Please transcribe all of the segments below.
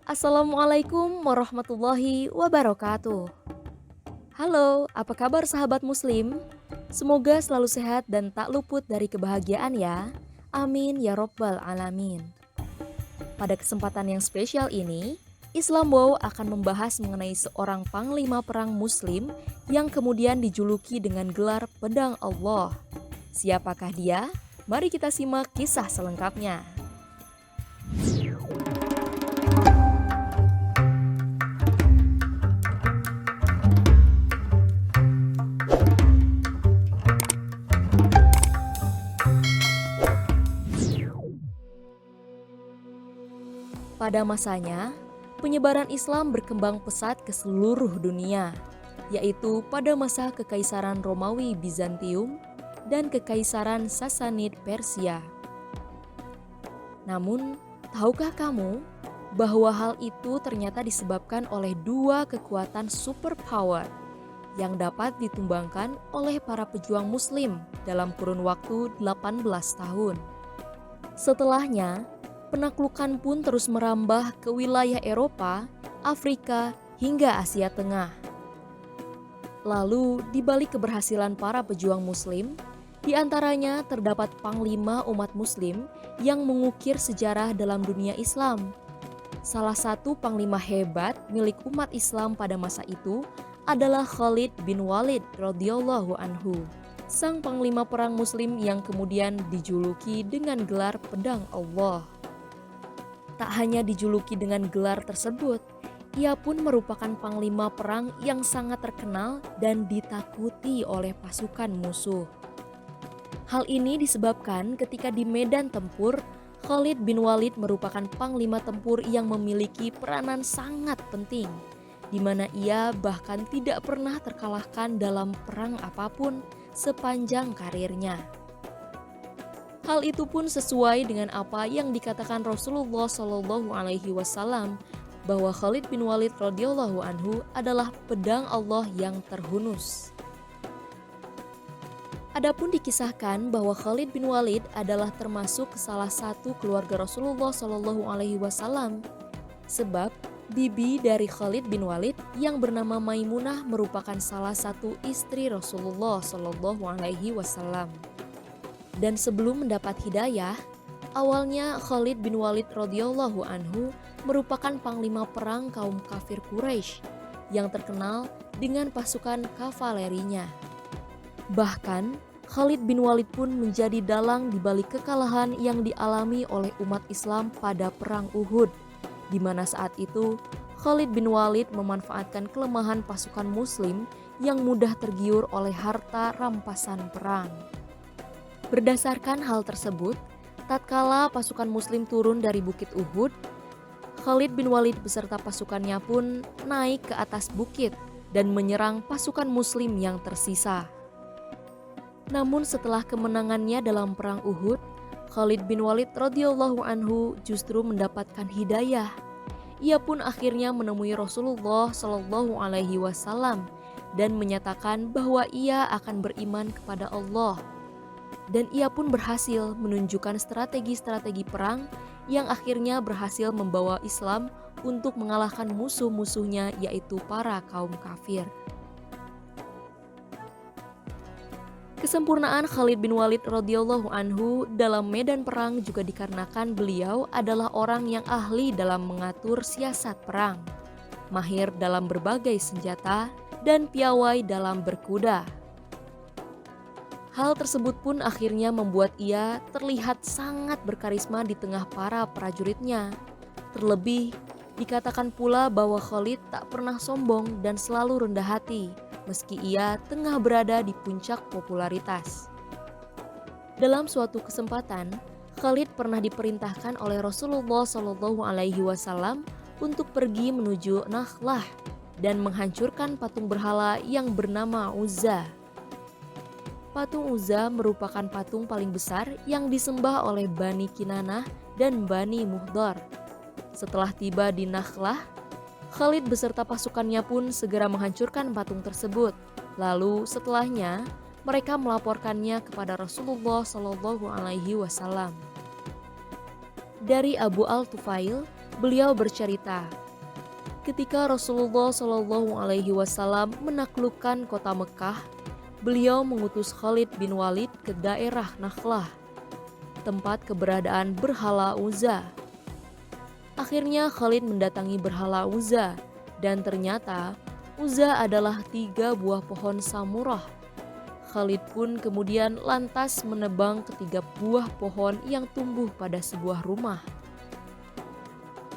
Assalamualaikum warahmatullahi wabarakatuh. Halo, apa kabar sahabat muslim? Semoga selalu sehat dan tak luput dari kebahagiaan ya. Amin ya robbal alamin. Pada kesempatan yang spesial ini, Islam Wow akan membahas mengenai seorang panglima perang muslim yang kemudian dijuluki dengan gelar Pedang Allah. Siapakah dia? Mari kita simak kisah selengkapnya. Pada masanya, penyebaran Islam berkembang pesat ke seluruh dunia, yaitu pada masa Kekaisaran Romawi Bizantium dan Kekaisaran Sasanid Persia. Namun, tahukah kamu bahwa hal itu ternyata disebabkan oleh dua kekuatan superpower yang dapat ditumbangkan oleh para pejuang muslim dalam kurun waktu 18 tahun. Setelahnya, penaklukan pun terus merambah ke wilayah Eropa, Afrika, hingga Asia Tengah. Lalu, di balik keberhasilan para pejuang muslim, di antaranya terdapat panglima umat muslim yang mengukir sejarah dalam dunia Islam. Salah satu panglima hebat milik umat Islam pada masa itu adalah Khalid bin Walid radhiyallahu anhu, sang panglima perang muslim yang kemudian dijuluki dengan gelar Pedang Allah. Tak hanya dijuluki dengan gelar tersebut, ia pun merupakan panglima perang yang sangat terkenal dan ditakuti oleh pasukan musuh. Hal ini disebabkan ketika di medan tempur, Khalid bin Walid merupakan panglima tempur yang memiliki peranan sangat penting, di mana ia bahkan tidak pernah terkalahkan dalam perang apapun sepanjang karirnya. Hal itu pun sesuai dengan apa yang dikatakan Rasulullah Shallallahu Alaihi Wasallam bahwa Khalid bin Walid radhiyallahu anhu adalah pedang Allah yang terhunus. Adapun dikisahkan bahwa Khalid bin Walid adalah termasuk salah satu keluarga Rasulullah Shallallahu Alaihi Wasallam, sebab bibi dari Khalid bin Walid yang bernama Maimunah merupakan salah satu istri Rasulullah Shallallahu Alaihi Wasallam. Dan sebelum mendapat hidayah, awalnya Khalid bin Walid radhiyallahu anhu merupakan panglima perang kaum kafir Quraisy yang terkenal dengan pasukan kavalerinya. Bahkan, Khalid bin Walid pun menjadi dalang di balik kekalahan yang dialami oleh umat Islam pada perang Uhud, di mana saat itu Khalid bin Walid memanfaatkan kelemahan pasukan muslim yang mudah tergiur oleh harta rampasan perang. Berdasarkan hal tersebut, tatkala pasukan muslim turun dari Bukit Uhud, Khalid bin Walid beserta pasukannya pun naik ke atas bukit dan menyerang pasukan muslim yang tersisa. Namun setelah kemenangannya dalam perang Uhud, Khalid bin Walid radhiyallahu anhu justru mendapatkan hidayah. Ia pun akhirnya menemui Rasulullah Shallallahu Alaihi Wasallam dan menyatakan bahwa ia akan beriman kepada Allah. Dan ia pun berhasil menunjukkan strategi-strategi perang yang akhirnya berhasil membawa Islam untuk mengalahkan musuh-musuhnya, yaitu para kaum kafir. Kesempurnaan Khalid bin Walid radhiyallahu anhu dalam medan perang juga dikarenakan beliau adalah orang yang ahli dalam mengatur siasat perang, mahir dalam berbagai senjata, dan piawai dalam berkuda. Hal tersebut pun akhirnya membuat ia terlihat sangat berkarisma di tengah para prajuritnya. Terlebih, dikatakan pula bahwa Khalid tak pernah sombong dan selalu rendah hati, meski ia tengah berada di puncak popularitas. Dalam suatu kesempatan, Khalid pernah diperintahkan oleh Rasulullah Shallallahu Alaihi Wasallam untuk pergi menuju Nakhlah dan menghancurkan patung berhala yang bernama Uzza. Patung Uzza merupakan patung paling besar yang disembah oleh Bani Kinanah dan Bani Muhdar. Setelah tiba di Nakhlah, Khalid beserta pasukannya pun segera menghancurkan patung tersebut. Lalu setelahnya, mereka melaporkannya kepada Rasulullah Shallallahu Alaihi Wasallam. Dari Abu Al-Tufail, Beliau bercerita, ketika Rasulullah Shallallahu Alaihi Wasallam menaklukkan kota Mekah, beliau mengutus Khalid bin Walid ke daerah Nakhlah, tempat keberadaan berhala Uzza. Akhirnya Khalid mendatangi berhala Uzza, dan ternyata Uzza adalah 3 buah pohon samurah. Khalid pun kemudian lantas menebang ketiga buah pohon yang tumbuh pada sebuah rumah.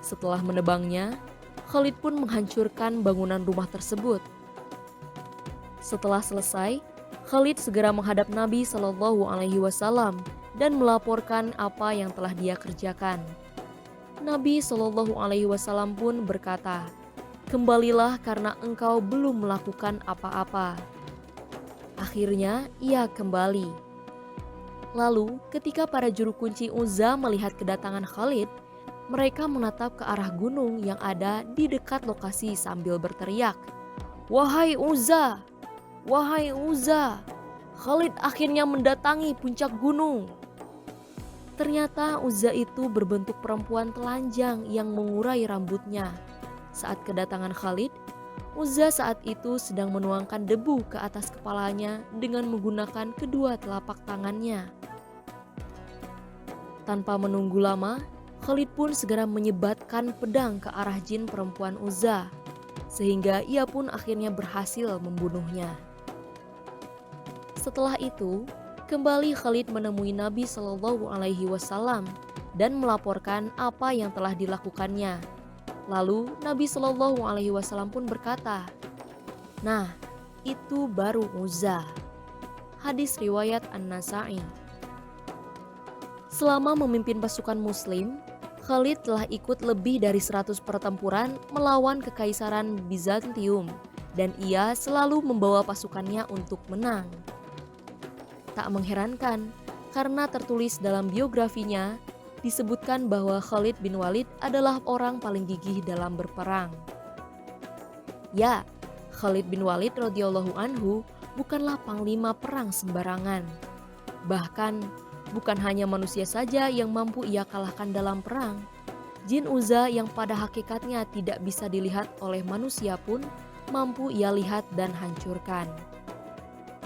Setelah menebangnya, Khalid pun menghancurkan bangunan rumah tersebut. Setelah selesai, Khalid segera menghadap Nabi Shallallahu Alaihi Wasallam dan melaporkan apa yang telah dia kerjakan. Nabi Shallallahu Alaihi Wasallam pun berkata, "Kembalilah karena engkau belum melakukan apa-apa." Akhirnya ia kembali. Lalu ketika para juru kunci Uzza melihat kedatangan Khalid, mereka menatap ke arah gunung yang ada di dekat lokasi sambil berteriak, "Wahai Uzza! Wahai Uzza! Khalid akhirnya mendatangi puncak gunung." Ternyata Uzza itu berbentuk perempuan telanjang yang mengurai rambutnya. Saat kedatangan Khalid, Uzza saat itu sedang menuangkan debu ke atas kepalanya dengan menggunakan kedua telapak tangannya. Tanpa menunggu lama, Khalid pun segera menyebatkan pedang ke arah jin perempuan Uzza, sehingga ia pun akhirnya berhasil membunuhnya. Setelah itu, kembali Khalid menemui Nabi Shallallahu Alaihi Wasallam dan melaporkan apa yang telah dilakukannya. Lalu Nabi Shallallahu Alaihi Wasallam pun berkata, "Nah, itu baru Uzza." Hadis riwayat An-Nasa'i. Selama memimpin pasukan Muslim, Khalid telah ikut lebih dari 100 pertempuran melawan Kekaisaran Bizantium, dan ia selalu membawa pasukannya untuk menang. Tak mengherankan, karena tertulis dalam biografinya, disebutkan bahwa Khalid bin Walid adalah orang paling gigih dalam berperang. Ya, Khalid bin Walid radhiyallahu anhu bukanlah panglima perang sembarangan. Bahkan, bukan hanya manusia saja yang mampu ia kalahkan dalam perang. Jin Uzza yang pada hakikatnya tidak bisa dilihat oleh manusia pun mampu ia lihat dan hancurkan.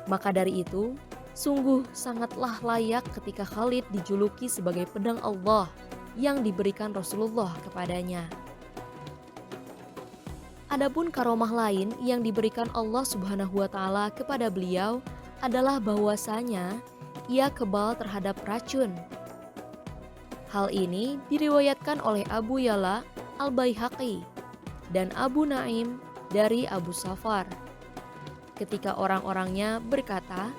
Maka dari itu, sungguh sangatlah layak ketika Khalid dijuluki sebagai pedang Allah yang diberikan Rasulullah kepadanya. Adapun karomah lain yang diberikan Allah Subhanahu wa Ta'ala kepada beliau adalah bahwasanya ia kebal terhadap racun. Hal ini diriwayatkan oleh Abu Ya'la Al-Baihaqi dan Abu Naim dari Abu Safar. Ketika orang-orangnya berkata,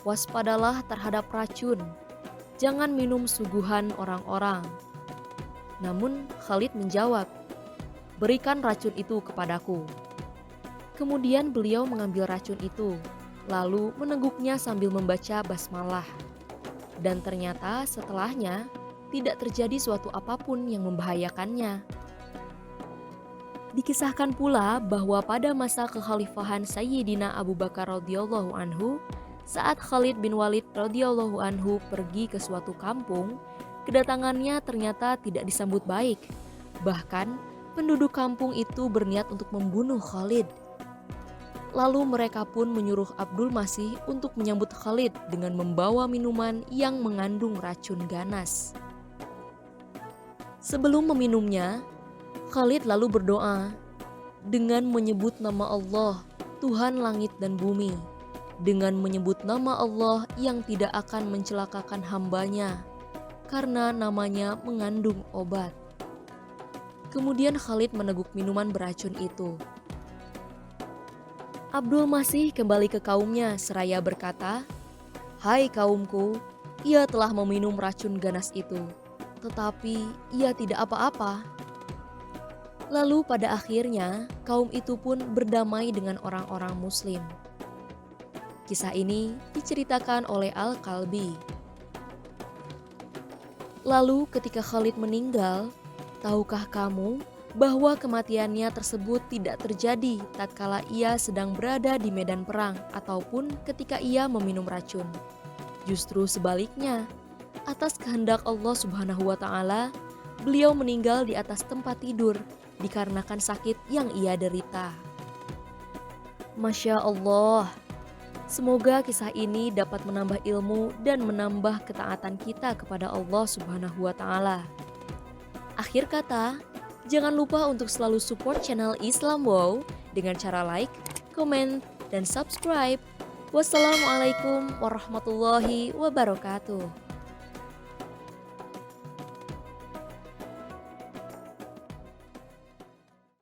"Waspadalah terhadap racun, jangan minum suguhan orang-orang." Namun Khalid menjawab, "Berikan racun itu kepadaku." Kemudian beliau mengambil racun itu, lalu meneguknya sambil membaca basmalah. Dan ternyata setelahnya tidak terjadi suatu apapun yang membahayakannya. Dikisahkan pula bahwa pada masa kekhalifahan Sayyidina Abu Bakar radhiyallahu anhu, saat Khalid bin Walid radhiyallahu anhu pergi ke suatu kampung, kedatangannya ternyata tidak disambut baik. Bahkan, penduduk kampung itu berniat untuk membunuh Khalid. Lalu mereka pun menyuruh Abdul Masih untuk menyambut Khalid dengan membawa minuman yang mengandung racun ganas. Sebelum meminumnya, Khalid lalu berdoa dengan menyebut nama Allah, Tuhan langit dan bumi, dengan menyebut nama Allah yang tidak akan mencelakakan hambanya, karena namanya mengandung obat. Kemudian Khalid meneguk minuman beracun itu. Abdul Masih kembali ke kaumnya seraya berkata, "Hai kaumku, ia telah meminum racun ganas itu, tetapi ia tidak apa-apa." Lalu pada akhirnya kaum itu pun berdamai dengan orang-orang Muslim. Kisah ini diceritakan oleh Al-Kalbi. Lalu ketika Khalid meninggal, tahukah kamu bahwa kematiannya tersebut tidak terjadi tatkala ia sedang berada di medan perang ataupun ketika ia meminum racun. Justru sebaliknya, atas kehendak Allah Subhanahu wa Ta'ala, beliau meninggal di atas tempat tidur dikarenakan sakit yang ia derita. Masya Allah, semoga kisah ini dapat menambah ilmu dan menambah ketaatan kita kepada Allah Subhanahu wa Ta'ala. Akhir kata, jangan lupa untuk selalu support channel Islam Wow dengan cara like, komen, dan subscribe. Wassalamualaikum warahmatullahi wabarakatuh.